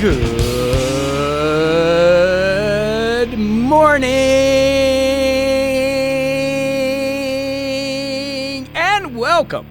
Good morning and welcome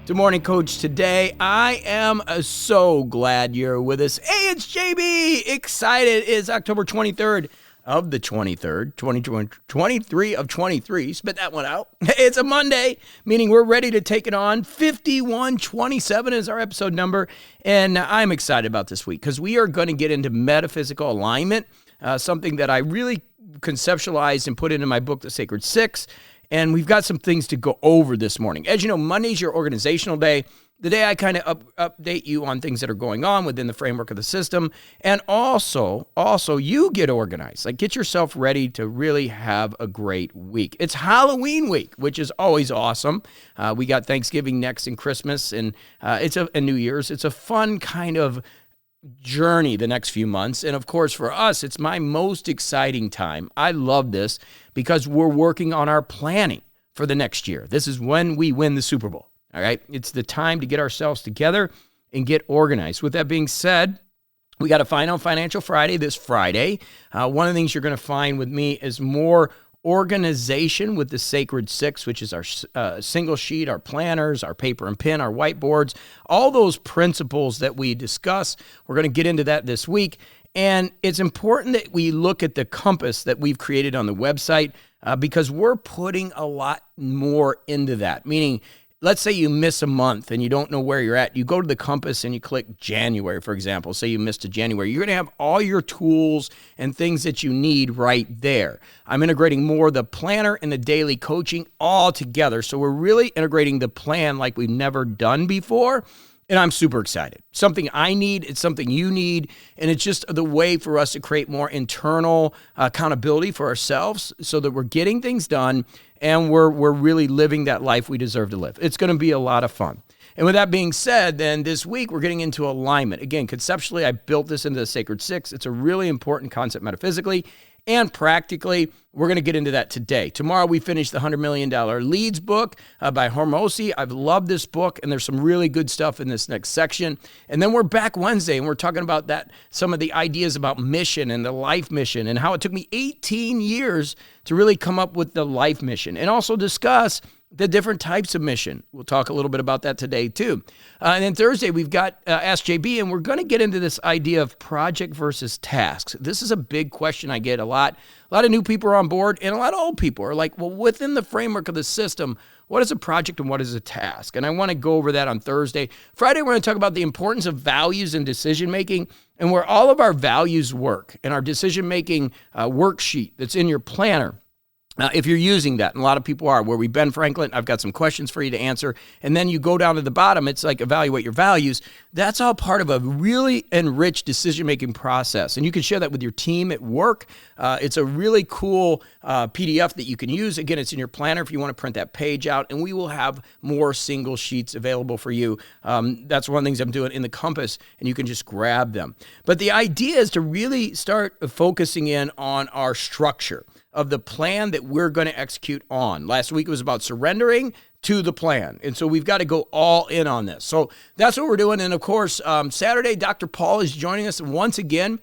to Morning Coach Today. I am so glad you're with us. Hey, it's JB. Excited. It's October 23rd of the 23rd, 2023 of 23. Spit that one out. It's a Monday, meaning we're ready to take it on. 5127 is our episode number, and I'm excited about this week because we are going to get into metaphysical alignment, something that I really conceptualized and put into my book, The Sacred Six, and we've got some things to go over this morning. As you know, Monday's your organizational day, the day I kind of update you on things that are going on within the framework of the system. And also you get organized. Like, get yourself ready to really have a great week. It's Halloween week, which is always awesome. We got Thanksgiving next and Christmas, and and New Year's. It's a fun kind of journey the next few months. And of course, for us, it's my most exciting time. I love this because we're working on our planning for the next year. This is when we win the Super Bowl. All right, it's the time to get ourselves together and get organized. With that being said, we got a Final Financial Friday this Friday. One of the things you're going to find with me is more organization with the Sacred Six, which is our single sheet, our planners, our paper and pen, our whiteboards, all those principles that we discuss. We're going to get into that this week. And it's important that we look at the compass that we've created on the website because we're putting a lot more into that, meaning let's say you miss a month and you don't know where you're at. You go to the compass and you click January, for example. Say you missed a January. You're going to have all your tools and things that you need right there. I'm integrating more the planner and the daily coaching all together. So we're really integrating the plan like we've never done before. And I'm super excited. Something I need, it's something you need, and it's just the way for us to create more internal accountability for ourselves so that we're getting things done and we're really living that life we deserve to live. It's going to be a lot of fun. And with that being said, then this week we're getting into alignment. Again, conceptually, I built this into the Sacred Six. It's a really important concept metaphysically and practically. We're going to get into that today. Tomorrow we finish the $100 Million Leads book by Hormozi. I've loved this book, and there's some really good stuff in this next section. And then we're back Wednesday, and we're talking about that, some of the ideas about mission and the life mission and how it took me 18 years to really come up with the life mission, and also discuss the different types of mission. We'll talk a little bit about that today too. And then Thursday, we've got Ask JB, and we're going to get into this idea of project versus tasks. This is a big question I get a lot. A lot of new people are on board, and a lot of old people are like, well, within the framework of the system, what is a project and what is a task? And I want to go over that on Thursday. Friday, we're going to talk about the importance of values and decision-making and where all of our values work and our decision-making worksheet that's in your planner. If you're using that, and a lot of people are, where we've been, Franklin, I've got some questions for you to answer. And then you go down to the bottom, it's like evaluate your values. That's all part of a really enriched decision-making process. And you can share that with your team at work. It's a really cool PDF that you can use. Again, it's in your planner if you want to print that page out. And we will have more single sheets available for you. That's one of the things I'm doing in the compass, and you can just grab them. But the idea is to really start focusing in on our structure of the plan that we're going to execute on. Last week it was about surrendering to the plan. And so we've got to go all in on this. So that's what we're doing. And of course, Saturday, Dr. Paul is joining us once again.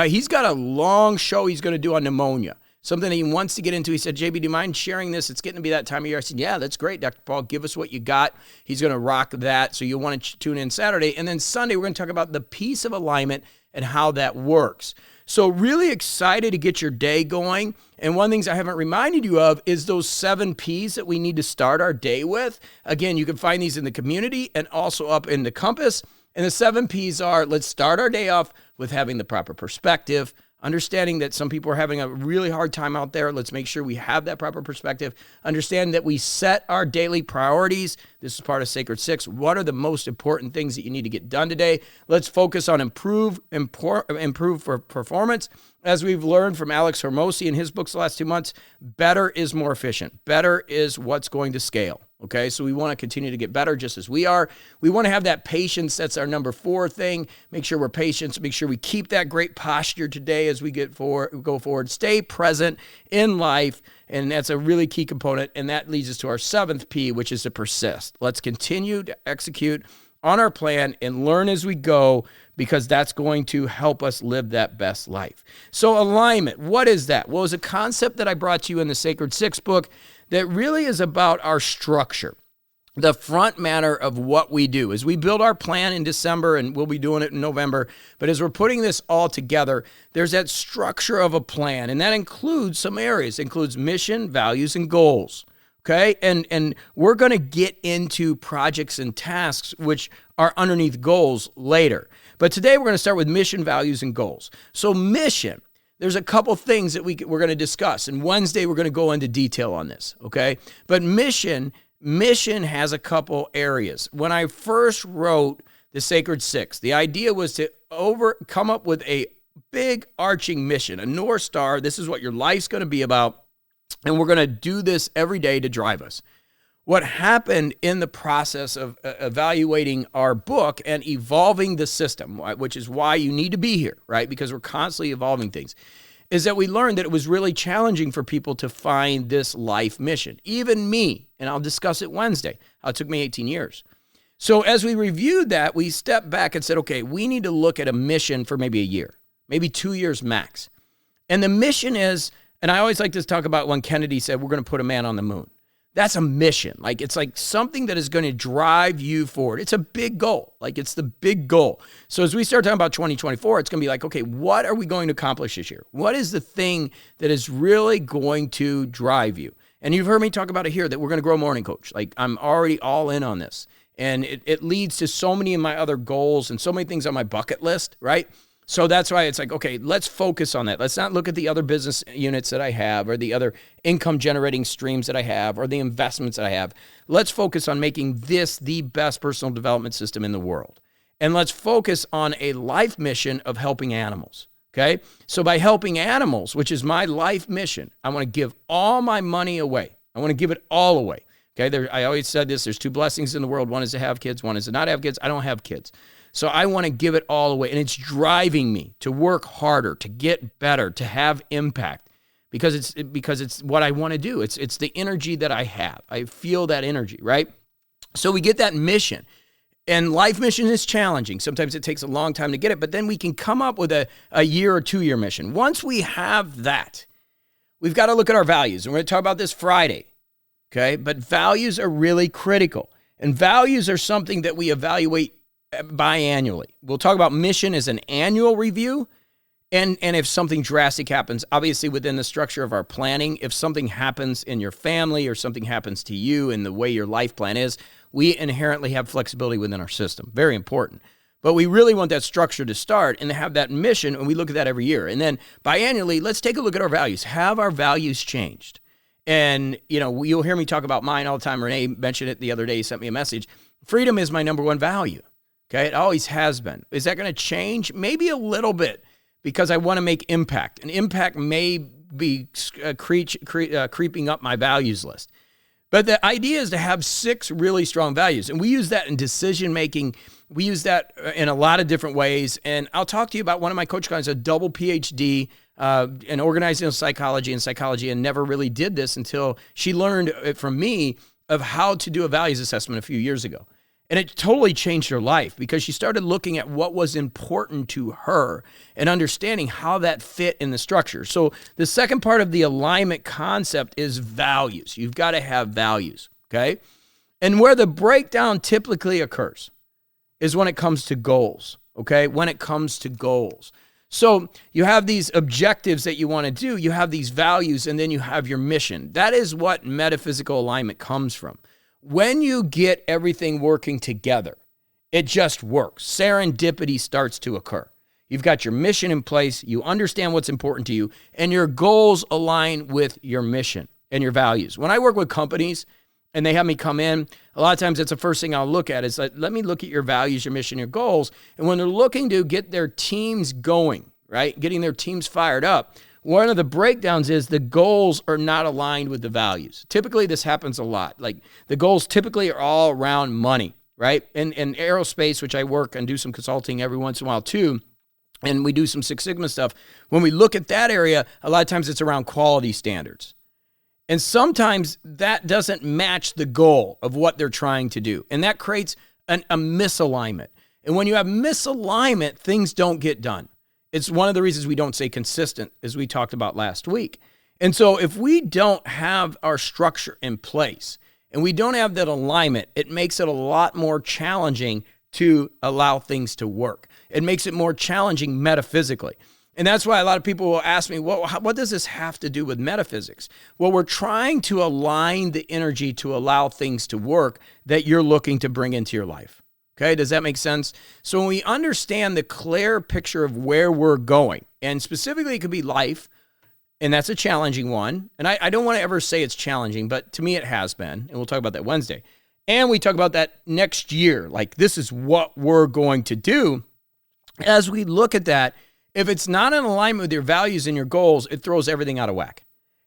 He's got a long show he's going to do on pneumonia, something that he wants to get into. He said, JB, do you mind sharing this? It's getting to be that time of year. I said, yeah, that's great, Dr. Paul. Give us what you got. He's going to rock that. So you'll want to tune in Saturday. And then Sunday, we're going to talk about the piece of alignment and how that works. So really excited to get your day going. And one of the things I haven't reminded you of is those 7 Ps that we need to start our day with. Again, you can find these in the community and also up in the compass. And the 7 Ps are, let's start our day off with having the proper perspective, understanding that some people are having a really hard time out there. Let's make sure we have that proper perspective. Understand that we set our daily priorities. This is part of Sacred Six. What are the most important things that you need to get done today? Let's focus on improve for performance. As we've learned from Alex Hormozi in his books the last 2 months, better is more efficient. Better is what's going to scale. Okay, so we want to continue to get better just as we are. We want to have that patience. That's our number 4 thing. Make sure we're patient. Make sure we keep that great posture today as we go forward. Stay present in life, and that's a really key component. And that leads us to our 7th P, which is to persist. Let's continue to execute on our plan and learn as we go, because that's going to help us live that best life. So alignment, what is that? Well, it's a concept that I brought to you in the Sacred Six book that really is about our structure, the front matter of what we do. As we build our plan in December, and we'll be doing it in November, but as we're putting this all together, there's that structure of a plan, and that includes some areas. It includes mission, values, and goals. Okay, and we're going to get into projects and tasks which are underneath goals later. But today we're going to start with mission, values, and goals. So mission, there's a couple things that we're going to discuss. And Wednesday we're going to go into detail on this, okay? But mission has a couple areas. When I first wrote the Sacred Six, the idea was to come up with a big arching mission, a North Star. This is what your life's going to be about. And we're going to do this every day to drive us. What happened in the process of evaluating our book and evolving the system, which is why you need to be here, right? Because we're constantly evolving things, is that we learned that it was really challenging for people to find this life mission. Even me, and I'll discuss it Wednesday. It took me 18 years. So as we reviewed that, we stepped back and said, okay, we need to look at a mission for maybe a year, maybe 2 years max. And the mission is, and I always like to talk about when Kennedy said, we're going to put a man on the moon. That's a mission. It's like something that is going to drive you forward. It's a big goal. It's the big goal. So as we start talking about 2024, it's going to be like, okay, what are we going to accomplish this year? What is the thing that is really going to drive you? And you've heard me talk about it here, that we're going to grow Morning Coach. I'm already all in on this. And it leads to so many of my other goals and so many things on my bucket list, right? So that's why it's like, okay, let's focus on that. Let's not look at the other business units that I have or the other income generating streams that I have or the investments that I have. Let's focus on making this the best personal development system in the world. And let's focus on a life mission of helping animals, okay? So by helping animals, which is my life mission, I want to give all my money away. I want to give it all away, okay? I always said this, there's two blessings in the world. One is to have kids, one is to not have kids. I don't have kids. So I want to give it all away, and it's driving me to work harder, to get better, to have impact, because it's what I want to do. It's the energy that I have. I feel that energy, right? So we get that mission, and life mission is challenging. Sometimes it takes a long time to get it, but then we can come up with a year or 2 year mission. Once we have that, we've got to look at our values, and we're going to talk about this Friday, okay? But values are really critical, and values are something that we evaluate biannually. We'll talk about mission as an annual review, and if something drastic happens, obviously within the structure of our planning, if something happens in your family or something happens to you in the way your life plan is, we inherently have flexibility within our system. Very important. But we really want that structure to start and to have that mission, and we look at that every year. And then biannually, let's take a look at our values. Have our values changed? And, you'll hear me talk about mine all the time. Renee mentioned it the other day. He sent me a message. Freedom is my number one value. Okay, it always has been. Is that going to change? Maybe a little bit, because I want to make impact. And impact may be creeping up my values list. But the idea is to have 6 really strong values. And we use that in decision making. We use that in a lot of different ways. And I'll talk to you about one of my coach clients, a double PhD in organizational psychology and never really did this until she learned from me of how to do a values assessment a few years ago. And it totally changed her life, because she started looking at what was important to her and understanding how that fit in the structure. So the second part of the alignment concept is values. You've got to have values, okay? And where the breakdown typically occurs is when it comes to goals, okay? When it comes to goals. So you have these objectives that you want to do, you have these values, and then you have your mission. That is what metaphysical alignment comes from. When you get everything working together, it just works. Serendipity starts to occur. You've got your mission in place, you understand what's important to you, and your goals align with your mission and your values. When I work with companies and they have me come in, a lot of times it's the first thing I'll look at is like, let me look at your values, your mission, your goals. And when they're looking to get their teams going, right, getting their teams fired up, one of the breakdowns is the goals are not aligned with the values. Typically, this happens a lot. Like the goals typically are all around money, right? In aerospace, which I work and do some consulting every once in a while too, and we do some Six Sigma stuff. When we look at that area, a lot of times it's around quality standards. And sometimes that doesn't match the goal of what they're trying to do. And that creates a misalignment. And when you have misalignment, things don't get done. It's one of the reasons we don't stay consistent, as we talked about last week. And so if we don't have our structure in place and we don't have that alignment, it makes it a lot more challenging to allow things to work. It makes it more challenging metaphysically. And that's why a lot of people will ask me, well, what does this have to do with metaphysics? Well, we're trying to align the energy to allow things to work that you're looking to bring into your life. Okay, does that make sense? So when we understand the clear picture of where we're going, and specifically it could be life, and that's a challenging one. And I don't want to ever say it's challenging, but to me it has been. And we'll talk about that Wednesday. And we talk about that next year. Like, this is what we're going to do. As we look at that, if it's not in alignment with your values and your goals, it throws everything out of whack.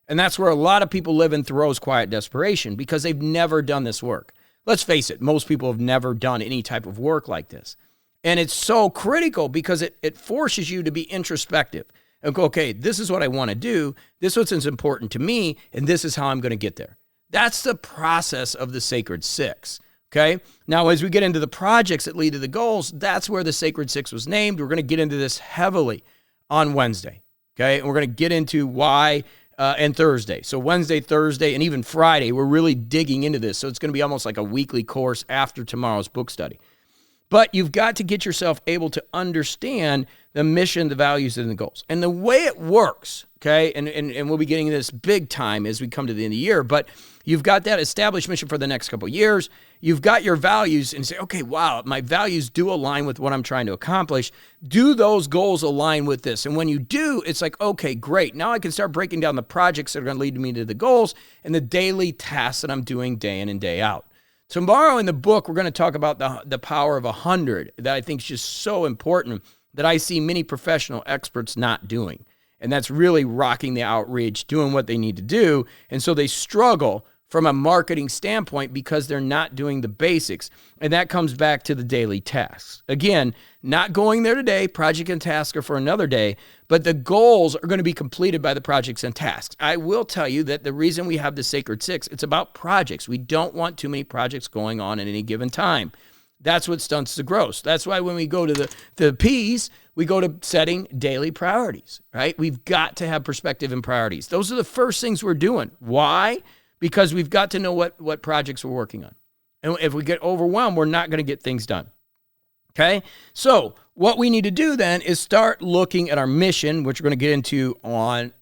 And that's where a lot of people live in Thoreau's quiet desperation, because they've never done this work. Let's face it, most people have never done any type of work like this. And it's so critical because it forces you to be introspective and go, okay, this is what I want to do, this is what's important to me, and this is how I'm going to get there. That's the process of the Sacred Six. Okay. Now, as we get into the projects that lead to the goals, that's where the Sacred Six was named. We're going to get into this heavily on Wednesday. Okay. And we're going to get into why and Thursday. So Wednesday, Thursday, and even Friday, we're really digging into this. So it's going to be almost like a weekly course after tomorrow's book study. But you've got to get yourself able to understand the mission, the values, and the goals. And the way it works, okay, and we'll be getting this big time as we come to the end of the year, but you've got that established mission for the next couple of years. You've got your values and say, okay, wow, my values do align with what I'm trying to accomplish. Do those goals align with this? And when you do, it's like, okay, great. Now I can start breaking down the projects that are going to lead me to the goals and the daily tasks that I'm doing day in and day out. Tomorrow in the book, we're going to talk about the power of 100 that I think is just so important that I see many professional experts not doing. And that's really rocking the outreach, doing what they need to do. And so they struggle from a marketing standpoint because they're not doing the basics. And that comes back to the daily tasks. Again, not going there today, project and task are for another day, but the goals are going to be completed by the projects and tasks. I will tell you that the reason we have the Sacred Six, it's about projects. We don't want too many projects going on at any given time. That's what stunts the growth. That's why when we go to the P's, we go to setting daily priorities, right? We've got to have perspective and priorities. Those are the first things we're doing. Why? Because we've got to know what projects we're working on. And if we get overwhelmed, we're not going to get things done. Okay? So what we need to do then is start looking at our mission, which we're going to get into on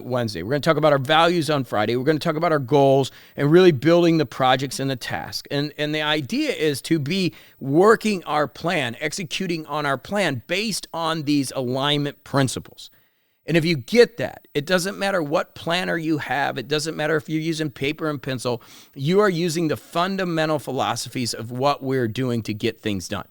Wednesday. We're going to talk about our values on Friday. We're going to talk about our goals and really building the projects and the task. And the idea is to be working our plan, executing on our plan based on these alignment principles. And if you get that, it doesn't matter what planner you have. It doesn't matter if you're using paper and pencil. You are using the fundamental philosophies of what we're doing to get things done.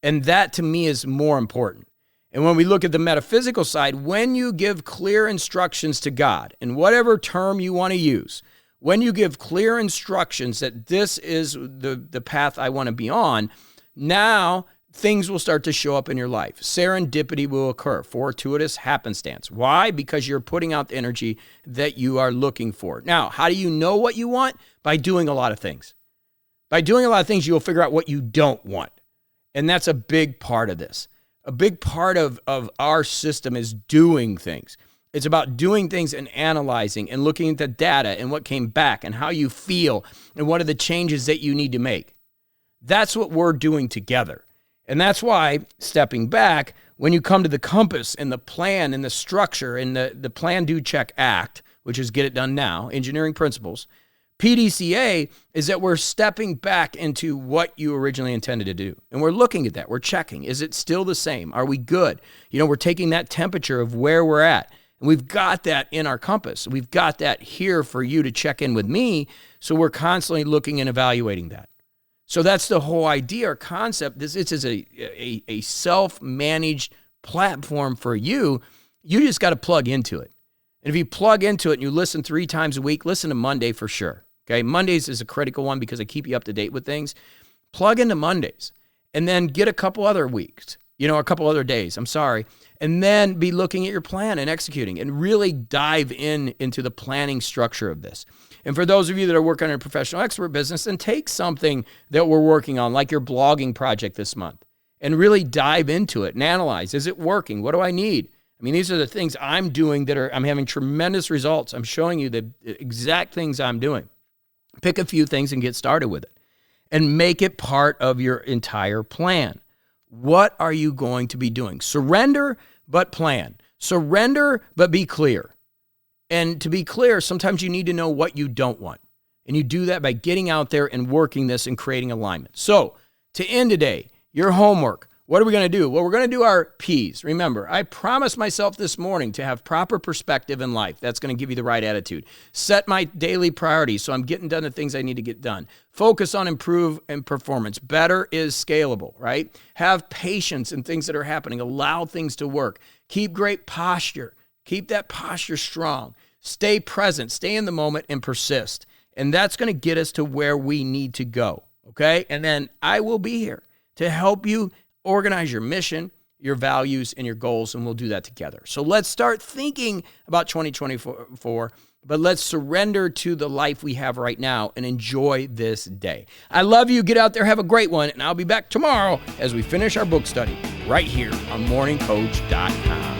And that, to me, is more important. And when we look at the metaphysical side, when you give clear instructions to God, in whatever term you want to use, when you give clear instructions that this is the path I want to be on, now things will start to show up in your life. Serendipity will occur, fortuitous happenstance. Why? Because you're putting out the energy that you are looking for. Now, how do you know what you want? By doing a lot of things. By doing a lot of things, you'll figure out what you don't want. And that's a big part of this. A big part of our system is doing things. It's about doing things and analyzing and looking at the data and what came back and how you feel and what are the changes that you need to make. That's what we're doing together. And that's why, stepping back, when you come to the compass and the plan and the structure and the plan, do, check, act, which is get it done now, engineering principles, PDCA is that we're stepping back into what you originally intended to do. And we're looking at that. We're checking. Is it still the same? Are we good? We're taking that temperature of where we're at. And we've got that in our compass. We've got that here for you to check in with me. So we're constantly looking and evaluating that. So that's the whole idea or concept. This is a self-managed platform for you. You just got to plug into it. And if you plug into it and you listen 3 times a week, listen to Monday for sure. Okay, Mondays is a critical one because I keep you up to date with things. Plug into Mondays and then get a couple other weeks, a couple other days, and then be looking at your plan and executing and really dive into the planning structure of this. And for those of you that are working in a professional expert business, then take something that we're working on, like your blogging project this month, and really dive into it and analyze. Is it working? What do I need? I mean, these are the things I'm doing I'm having tremendous results. I'm showing you the exact things I'm doing. Pick a few things and get started with it and make it part of your entire plan. What are you going to be doing? Surrender, but plan. Surrender, but be clear. And to be clear, sometimes you need to know what you don't want. And you do that by getting out there and working this and creating alignment. So to end today, your homework, what are we going to do? Well, we're going to do our P's. Remember, I promised myself this morning to have proper perspective in life. That's going to give you the right attitude. Set my daily priorities so I'm getting done the things I need to get done. Focus on improve and performance. Better is scalable, right? Have patience in things that are happening. Allow things to work. Keep great posture. Keep that posture strong. Stay present. Stay in the moment and persist. And that's going to get us to where we need to go, okay? And then I will be here to help you organize your mission, your values, and your goals, and we'll do that together. So let's start thinking about 2024, but let's surrender to the life we have right now and enjoy this day. I love you. Get out there, have a great one, and I'll be back tomorrow as we finish our book study right here on morningcoach.com.